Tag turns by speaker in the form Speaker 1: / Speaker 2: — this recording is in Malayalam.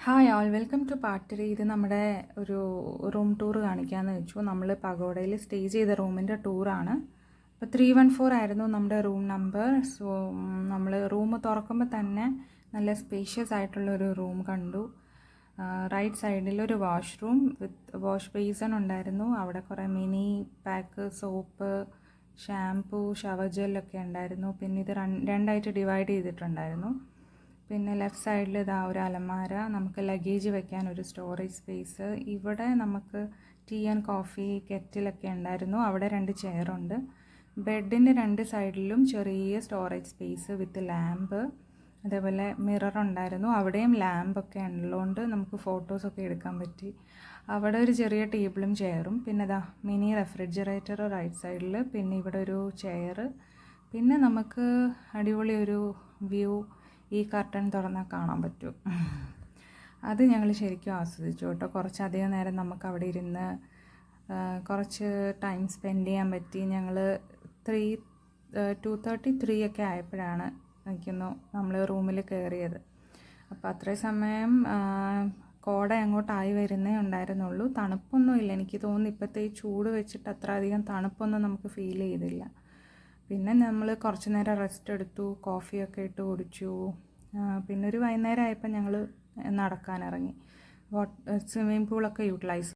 Speaker 1: Hi all welcome to part 3. ഇത് നമ്മുടെ ഒരു റൂം ടൂർ കാണിക്കാമെന്ന് വെച്ചു. നമ്മൾ പഗോഡയിൽ സ്റ്റേ ചെയ്ത റൂമിൻ്റെ ടൂറാണ്. അപ്പോൾ 314 ആയിരുന്നു നമ്മുടെ റൂം നമ്പർ. സോ നമ്മൾ റൂം തുറക്കുമ്പോൾ തന്നെ നല്ല സ്പേഷ്യസ് ആയിട്ടുള്ളൊരു റൂം കണ്ടു. റൈറ്റ് സൈഡിലൊരു വാഷ്റൂം വിത്ത് വാഷ് ബേസൺ ഉണ്ടായിരുന്നു. അവിടെ കുറേ mini pack soap, shampoo, shower ജെല്ലൊക്കെ ഉണ്ടായിരുന്നു. പിന്നെ ഇത് രണ്ടായിട്ട് ഡിവൈഡ് ചെയ്തിട്ടുണ്ടായിരുന്നു. പിന്നെ ലെഫ്റ്റ് സൈഡിൽ ഇതാ ഒരു അലമാര, നമുക്ക് ലഗേജ് വെക്കാൻ ഒരു സ്റ്റോറേജ് സ്പേസ്. ഇവിടെ നമുക്ക് ടീ ആൻഡ് കോഫി കെറ്റിലൊക്കെ ഉണ്ടായിരുന്നു. അവിടെ 2 ചെയറുണ്ട്. ബെഡിൻ്റെ 2 സൈഡിലും ചെറിയ സ്റ്റോറേജ് സ്പേസ് വിത്ത് ലാമ്പ്. അതേപോലെ മിറർ ഉണ്ടായിരുന്നു. അവിടെയും ലാമ്പൊക്കെ ഉള്ളതുകൊണ്ട് നമുക്ക് ഫോട്ടോസൊക്കെ എടുക്കാൻ പറ്റി. അവിടെ ഒരു ചെറിയ ടേബിളും ചെയറും. പിന്നെ ഇതാ മിനി റെഫ്രിജറേറ്റർ റൈറ്റ് സൈഡിൽ. പിന്നെ ഇവിടെ ഒരു ചെയർ. പിന്നെ നമുക്ക് അടിപൊളി ഒരു വ്യൂ ഈ കർട്ടൻ തുറന്നാൽ കാണാൻ പറ്റും. അത് ഞങ്ങൾ ശരിക്കും ആസ്വദിച്ചു കേട്ടോ. കുറച്ചധികം നേരം നമുക്ക് അവിടെ ഇരുന്ന് കുറച്ച് ടൈം സ്പെൻഡ് ചെയ്യാൻ പറ്റി. ഞങ്ങൾ 2:33 ഒക്കെ ആയപ്പോഴാണ് എനിക്കൊന്നു നമ്മൾ റൂമിൽ കയറിയത്. അപ്പോൾ അത്രയും സമയം കോട അങ്ങോട്ടായി വരുന്നേ ഉണ്ടായിരുന്നുള്ളൂ. തണുപ്പൊന്നുമില്ല. എനിക്ക് തോന്നുന്നു ഇപ്പോഴത്തെ ഈ ചൂട് വെച്ചിട്ട് അത്ര അധികം തണുപ്പൊന്നും നമുക്ക് ഫീൽ ചെയ്തില്ല. പിന്നെ നമ്മൾ കുറച്ച് നേരം റെസ്റ്റ് എടുത്തു, കോഫിയൊക്കെ ഇട്ട് കുടിച്ചു. പിന്നെ ഒരു വൈകുന്നേരം ആയപ്പോൾ ഞങ്ങൾ നടക്കാനിറങ്ങി. സ്വിമ്മിംഗ് പൂളൊക്കെ യൂട്ടിലൈസ്